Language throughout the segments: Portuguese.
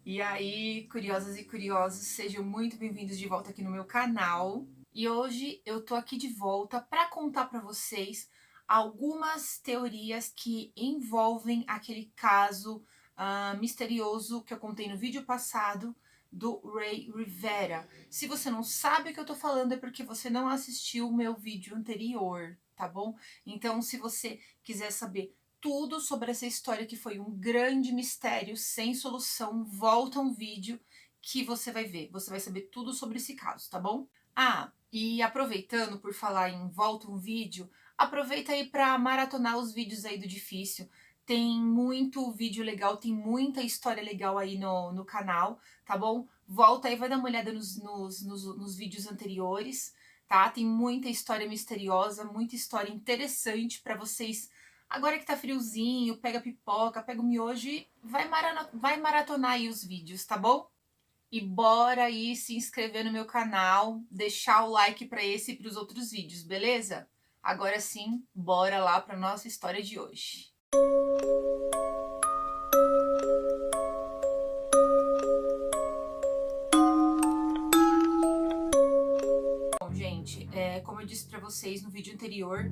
E aí, curiosas e curiosos, sejam muito bem-vindos de volta aqui no meu canal. E hoje eu tô aqui de volta para contar para vocês algumas teorias que envolvem aquele caso misterioso que eu contei no vídeo passado do Ray Rivera. Se você não sabe o que eu tô falando é porque você não assistiu o meu vídeo anterior, tá bom? Então, se você quiser saber tudo sobre essa história que foi um grande mistério sem solução, volta um vídeo que você vai ver. Você vai saber tudo sobre esse caso, tá bom? E aproveitando por falar em volta um vídeo, aproveita aí para maratonar os vídeos aí do Difícil. Tem muito vídeo legal, tem muita história legal aí no canal, tá bom? Volta aí, vai dar uma olhada nos vídeos anteriores, tá? Tem muita história misteriosa, muita história interessante para vocês. Agora que tá friozinho, pega pipoca, pega o miojo e vai maratonar aí os vídeos, tá bom? E bora aí se inscrever no meu canal, deixar o like para esse e para os outros vídeos, beleza? Agora sim, bora lá para nossa história de hoje. Bom, gente, como eu disse para vocês no vídeo anterior,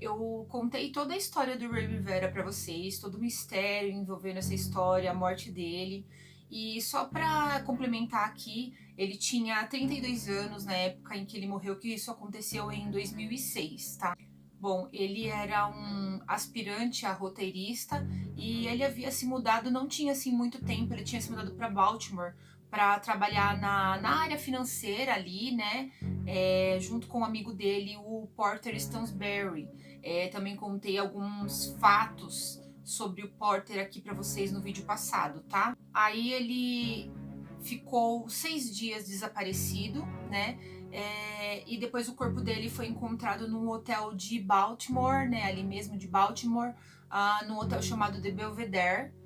eu contei toda a história do Ray Rivera para vocês, todo o mistério envolvendo essa história, a morte dele. E só para complementar aqui, ele tinha 32 anos na época em que ele morreu, que isso aconteceu em 2006, tá? Bom, ele era um aspirante a roteirista e ele havia se mudado, não tinha assim muito tempo, ele tinha se mudado para Baltimore para trabalhar na área financeira ali, né? Junto com um amigo dele, o Porter Stansberry. Também contei alguns fatos sobre o Porter aqui para vocês no vídeo passado, tá? Aí ele ficou 6 dias desaparecido, né? E depois o corpo dele foi encontrado num hotel de Baltimore, né? Ali mesmo de Baltimore, num hotel chamado The Belvedere.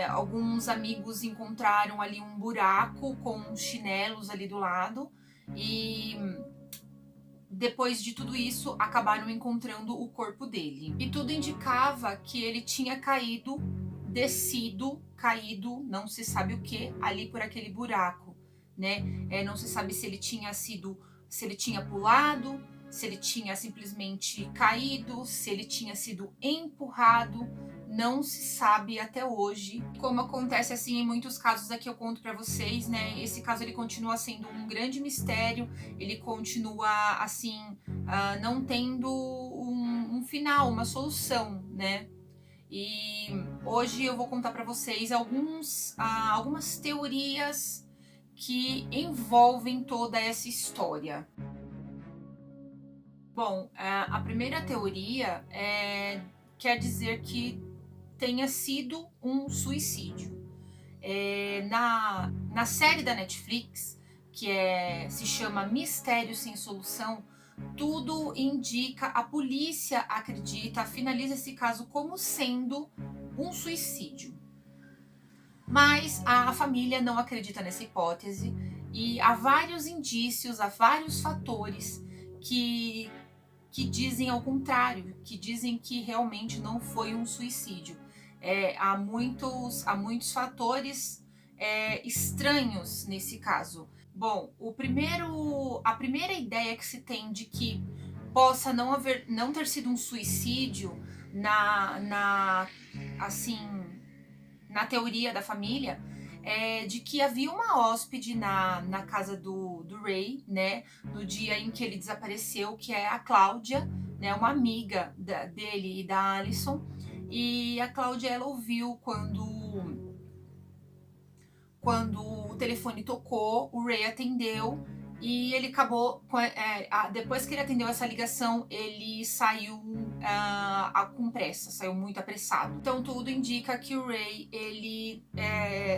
Alguns amigos encontraram ali um buraco com chinelos ali do lado e depois de tudo isso acabaram encontrando o corpo dele. E tudo indicava que ele tinha caído, não se sabe o que, ali por aquele buraco, né? Não se sabe se ele tinha pulado, se ele tinha simplesmente caído, se ele tinha sido empurrado, não se sabe até hoje. Como acontece assim em muitos casos aqui eu conto para vocês, né? Esse caso ele continua sendo um grande mistério, ele continua assim, não tendo um final, uma solução, né? E hoje eu vou contar para vocês algumas teorias que envolvem toda essa história. Bom, a primeira teoria quer dizer que tenha sido um suicídio. Na série da Netflix, que se chama Mistério Sem Solução, tudo indica, a polícia acredita, finaliza esse caso como sendo um suicídio. Mas a família não acredita nessa hipótese e há vários indícios, há vários fatores que dizem ao contrário, que dizem que realmente não foi um suicídio. Há muitos fatores estranhos nesse caso. Bom, a primeira ideia que se tem de que possa não ter sido um suicídio assim, na teoria da família, de que havia uma hóspede na casa do Ray, né, no dia em que ele desapareceu, que é a Cláudia, né, uma amiga dele e da Alison. E a Cláudia, ela ouviu quando o telefone tocou, o Ray atendeu e ele acabou, depois que ele atendeu essa ligação, ele saiu com pressa, saiu muito apressado. Então tudo indica que o Ray, ele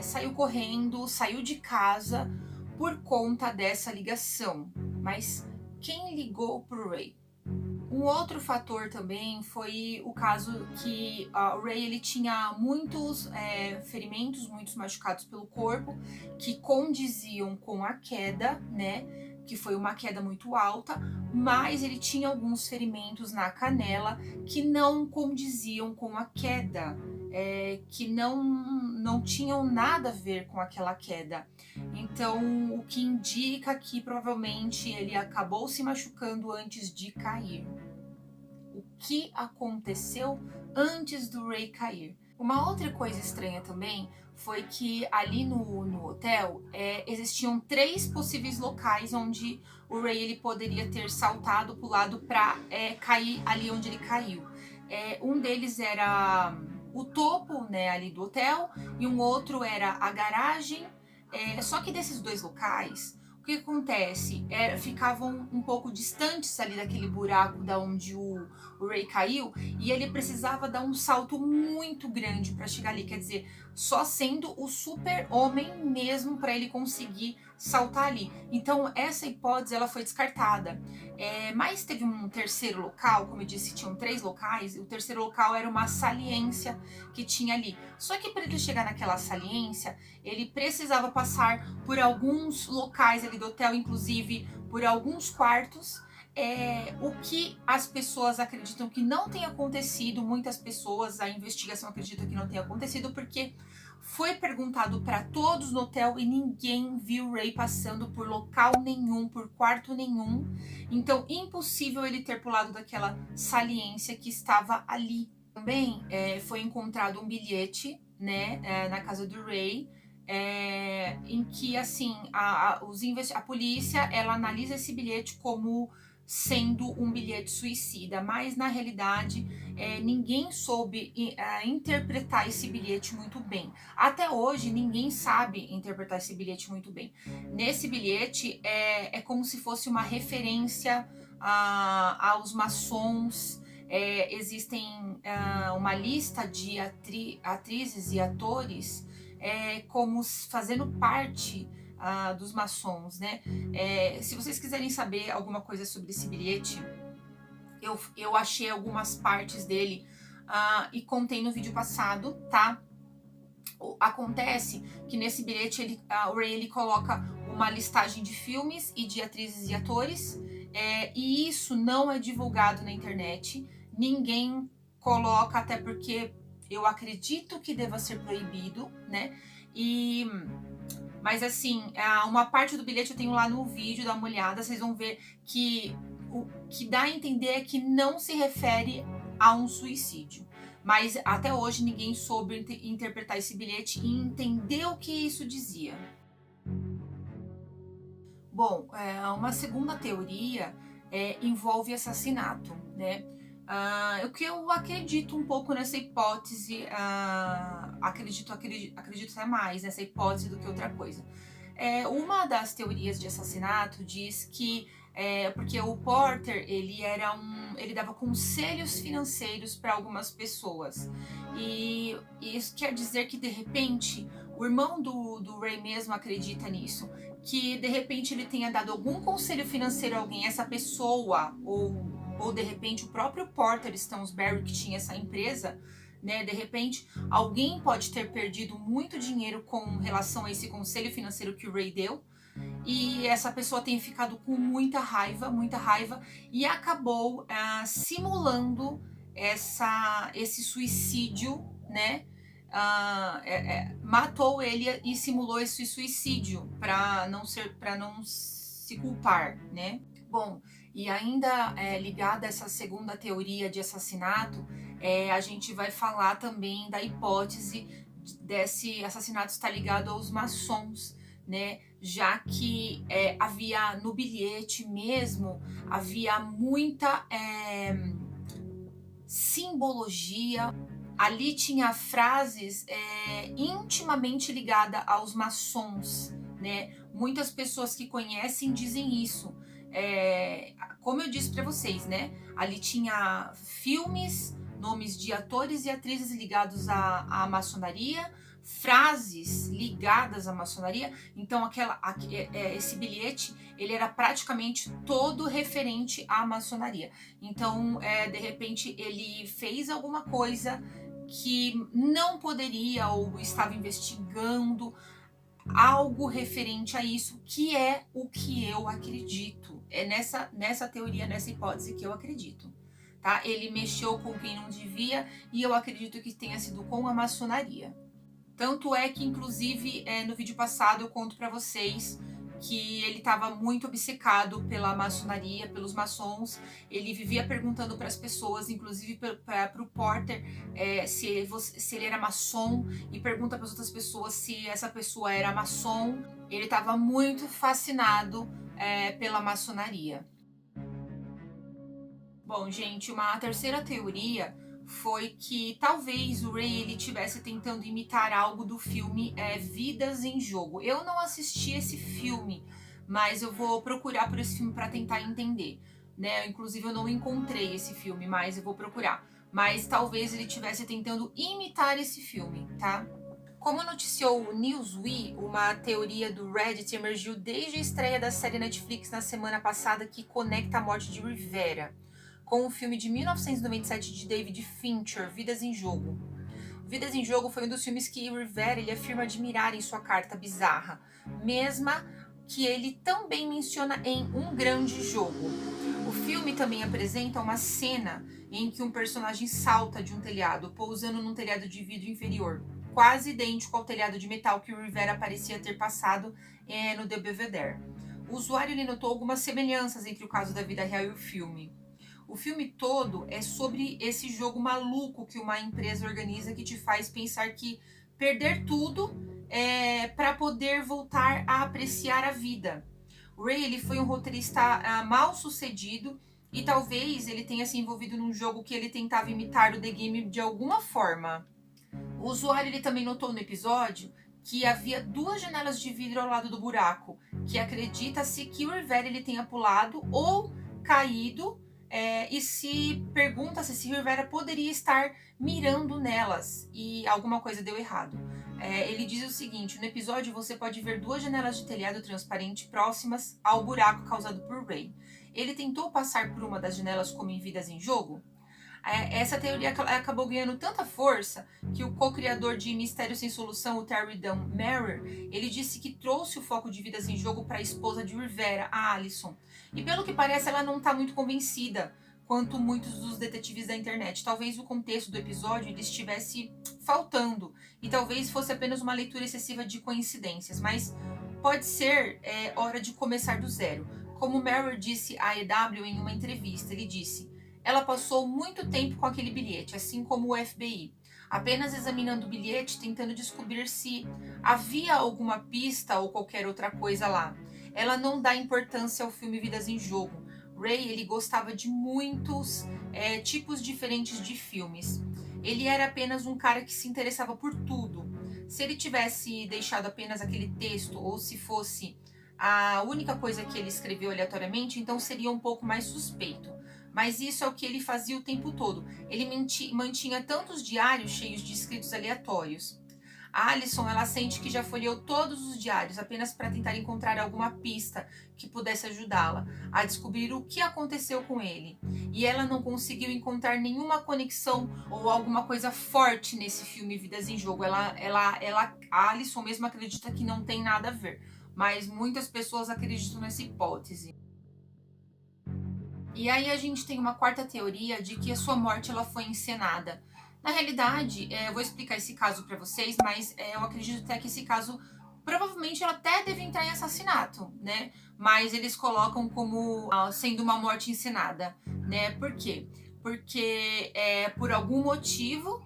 saiu correndo, saiu de casa por conta dessa ligação. Mas quem ligou pro Ray? Um outro fator também foi o caso que o Ray, ele tinha muitos ferimentos, muitos machucados pelo corpo, que condiziam com a queda, né? Que foi uma queda muito alta, mas ele tinha alguns ferimentos na canela que não condiziam com a queda, que não tinham nada a ver com aquela queda. Então, o que indica que provavelmente ele acabou se machucando antes de cair. O que aconteceu antes do Ray cair? Uma outra coisa estranha também foi que ali no hotel existiam 3 possíveis locais onde o Ray ele poderia ter saltado, pulado para cair ali onde ele caiu. Um deles era o topo, né, ali do hotel, e um outro era a garagem. Só que desses 2 locais, o que acontece? Ficavam um pouco distantes ali daquele buraco da onde o Ray caiu, e ele precisava dar um salto muito grande para chegar ali, quer dizer, só sendo o super-homem mesmo para ele conseguir saltar ali. Então essa hipótese ela foi descartada. Mas teve um terceiro local, como eu disse, tinham 3 locais, o terceiro local era uma saliência que tinha ali. Só que para ele chegar naquela saliência, ele precisava passar por alguns locais ali do hotel, inclusive por alguns quartos. O que as pessoas acreditam que não tenha acontecido, muitas pessoas, a investigação acredita que não tenha acontecido, porque foi perguntado para todos no hotel e ninguém viu Ray passando por local nenhum, por quarto nenhum. Então, impossível ele ter pulado daquela saliência que estava ali. Também foi encontrado um bilhete, né, na casa do Ray, em que assim a polícia ela analisa esse bilhete como sendo um bilhete suicida, mas na realidade ninguém soube interpretar esse bilhete muito bem. Até hoje ninguém sabe interpretar esse bilhete muito bem. Nesse bilhete é como se fosse uma referência aos maçons. Existem uma lista de atrizes e atores como fazendo parte dos maçons, né? Se vocês quiserem saber alguma coisa sobre esse bilhete, eu achei algumas partes dele e contei no vídeo passado, tá? Acontece que nesse bilhete o Ray ele coloca uma listagem de filmes e de atrizes e atores, e isso não é divulgado na internet, ninguém coloca, até porque eu acredito que deva ser proibido, né? Mas assim, uma parte do bilhete eu tenho lá no vídeo, dá uma olhada, vocês vão ver que o que dá a entender é que não se refere a um suicídio. Mas até hoje ninguém soube interpretar esse bilhete e entender o que isso dizia. Bom, uma segunda teoria envolve assassinato, né? O que eu acredito um pouco nessa hipótese, acredito até mais nessa hipótese do que outra coisa. Uma das teorias de assassinato diz que porque o Porter ele dava conselhos financeiros para algumas pessoas, e isso quer dizer que de repente o irmão do Ray mesmo acredita nisso, que de repente ele tenha dado algum conselho financeiro a alguém, essa pessoa ou de repente o próprio Porter Stansberry, que tinha essa empresa, né? De repente, alguém pode ter perdido muito dinheiro com relação a esse conselho financeiro que o Ray deu, e essa pessoa tem ficado com muita raiva, e acabou simulando esse suicídio, né? Matou ele e simulou esse suicídio para não se culpar, né? Bom, e ainda ligada a essa segunda teoria de assassinato, a gente vai falar também da hipótese desse assassinato estar ligado aos maçons, né? Já que havia no bilhete mesmo, havia muita simbologia. Ali tinha frases intimamente ligadas aos maçons, né? Muitas pessoas que conhecem dizem isso. Como eu disse para vocês, né? Ali tinha filmes, nomes de atores e atrizes ligados à maçonaria, frases ligadas à maçonaria. Então esse bilhete ele era praticamente todo referente à maçonaria. Então de repente ele fez alguma coisa que não poderia, ou estava investigando algo referente a isso, que é o que eu acredito. É nessa teoria, nessa hipótese que eu acredito, tá? Ele mexeu com quem não devia, e eu acredito que tenha sido com a maçonaria. Tanto é que, inclusive, no vídeo passado eu conto para vocês que ele estava muito obcecado pela maçonaria, pelos maçons. Ele vivia perguntando para as pessoas, inclusive para o Porter, se ele era maçom, e pergunta para as outras pessoas se essa pessoa era maçom. Ele estava muito fascinado pela maçonaria. Bom, gente, uma terceira teoria foi que talvez o Ray ele estivesse tentando imitar algo do filme Vidas em Jogo. Eu não assisti esse filme, mas eu vou procurar por esse filme para tentar entender, né? Inclusive eu não encontrei esse filme, mas eu vou procurar. Mas talvez ele estivesse tentando imitar esse filme, tá? Como noticiou o Newsweek, uma teoria do Reddit emergiu desde a estreia da série Netflix na semana passada que conecta a morte de Rivera com o filme de 1997 de David Fincher, Vidas em Jogo. Vidas em Jogo foi um dos filmes que Rivera ele afirma admirar em sua carta bizarra, mesma que ele também menciona em Um Grande Jogo. O filme também apresenta uma cena em que um personagem salta de um telhado, pousando num telhado de vidro inferior, quase idêntico ao telhado de metal que o Rivera parecia ter passado no The Belvedere. O usuário ele notou algumas semelhanças entre o caso da vida real e o filme. O filme todo é sobre esse jogo maluco que uma empresa organiza que te faz pensar que perder tudo é para poder voltar a apreciar a vida. O Ray ele foi um roteirista mal sucedido e talvez ele tenha se envolvido num jogo que ele tentava imitar o The Game de alguma forma. O usuário ele também notou no episódio que havia 2 janelas de vidro ao lado do buraco, que acredita-se que o Rivera ele tenha pulado ou caído e se pergunta se Rivera poderia estar mirando nelas e alguma coisa deu errado. Ele diz o seguinte: no episódio você pode ver 2 janelas de telhado transparente próximas ao buraco causado por Ray. Ele tentou passar por uma das janelas como em Vidas em Jogo? Essa teoria acabou ganhando tanta força que o co-criador de Mistério Sem Solução, o Terry Dunn Merrill, ele disse que trouxe o foco de Vidas em Jogo para a esposa de Rivera, a Alison. E pelo que parece, ela não está muito convencida quanto muitos dos detetives da internet. Talvez o contexto do episódio ele estivesse faltando e talvez fosse apenas uma leitura excessiva de coincidências, mas pode ser hora de começar do zero. Como Merrill disse à EW em uma entrevista, ele disse: ela passou muito tempo com aquele bilhete, assim como o FBI, apenas examinando o bilhete, tentando descobrir se havia alguma pista ou qualquer outra coisa lá. Ela não dá importância ao filme Vidas em Jogo. Ray, ele gostava de muitos tipos diferentes de filmes. Ele era apenas um cara que se interessava por tudo. Se ele tivesse deixado apenas aquele texto, ou se fosse a única coisa que ele escreveu aleatoriamente, então seria um pouco mais suspeito. Mas isso é o que ele fazia o tempo todo. Ele mantinha tantos diários cheios de escritos aleatórios. A Alison, ela sente que já folheou todos os diários apenas para tentar encontrar alguma pista que pudesse ajudá-la a descobrir o que aconteceu com ele. E ela não conseguiu encontrar nenhuma conexão ou alguma coisa forte nesse filme Vidas em Jogo. A Alison mesmo acredita que não tem nada a ver, mas muitas pessoas acreditam nessa hipótese. E aí a gente tem uma quarta teoria de que a sua morte ela foi encenada. Na realidade, eu vou explicar esse caso para vocês, mas eu acredito até que esse caso provavelmente ela até deve entrar em assassinato, né? Mas eles colocam como sendo uma morte encenada, né? Por quê? Porque por algum motivo,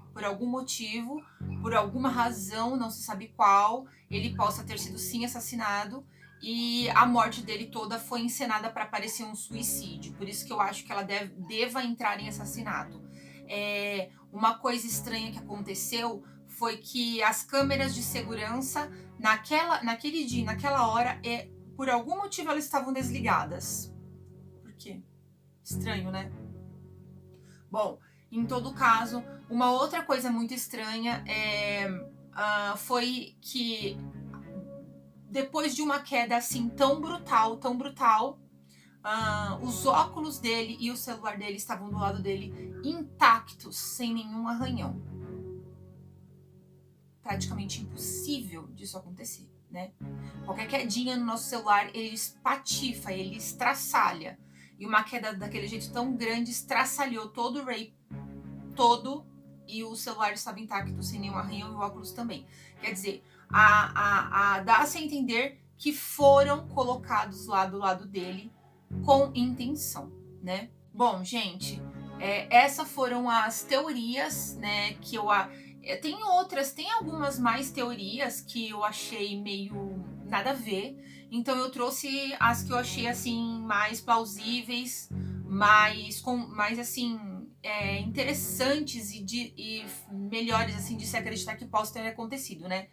por alguma razão, não se sabe qual, ele possa ter sido sim assassinado. E a morte dele toda foi encenada para parecer um suicídio. Por isso que eu acho que ela deva entrar em assassinato. Uma coisa estranha que aconteceu foi que as câmeras de segurança naquele dia, naquela hora, por algum motivo elas estavam desligadas. Por quê? Estranho, né? Bom, em todo caso, uma outra coisa muito estranha foi que depois de uma queda assim tão brutal, os óculos dele e o celular dele estavam do lado dele intactos, sem nenhum arranhão. Praticamente impossível disso acontecer, né? Qualquer quedinha no nosso celular, ele espatifa, ele estraçalha. E uma queda daquele jeito tão grande estraçalhou todo o Ray, todo, e o celular estava intacto, sem nenhum arranhão, e o óculos também. Quer dizer, dá-se a entender que foram colocados lá do lado dele com intenção, né? Bom, gente, essas foram as teorias, né, que tem outras, tem algumas mais teorias que eu achei meio nada a ver, então eu trouxe as que eu achei, assim, mais plausíveis, mais assim, interessantes e melhores, assim, de se acreditar que possa ter acontecido, né?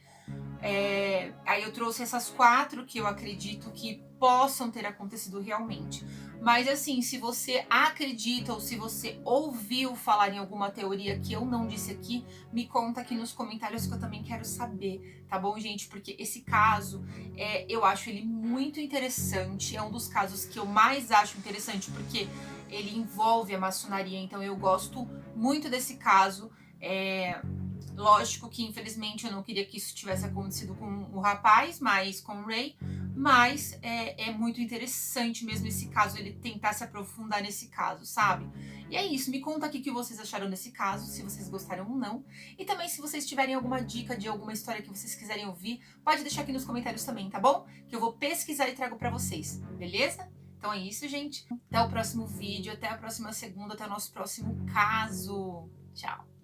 Aí eu trouxe essas 4 que eu acredito que possam ter acontecido realmente. Mas assim, se você acredita ou se você ouviu falar em alguma teoria que eu não disse aqui, me conta aqui nos comentários que eu também quero saber, tá bom, gente? Porque esse caso, eu acho ele muito interessante. É um dos casos que eu mais acho interessante, porque ele envolve a maçonaria, então eu gosto muito desse caso. Lógico que, infelizmente, eu não queria que isso tivesse acontecido com o rapaz, mas com o Ray. Mas é muito interessante mesmo esse caso, ele tentar se aprofundar nesse caso, sabe? E é isso, me conta aqui o que vocês acharam desse caso, se vocês gostaram ou não. E também, se vocês tiverem alguma dica de alguma história que vocês quiserem ouvir, pode deixar aqui nos comentários também, tá bom? Que eu vou pesquisar e trago pra vocês, beleza? Então é isso, gente. Até o próximo vídeo, até a próxima segunda, até o nosso próximo caso. Tchau!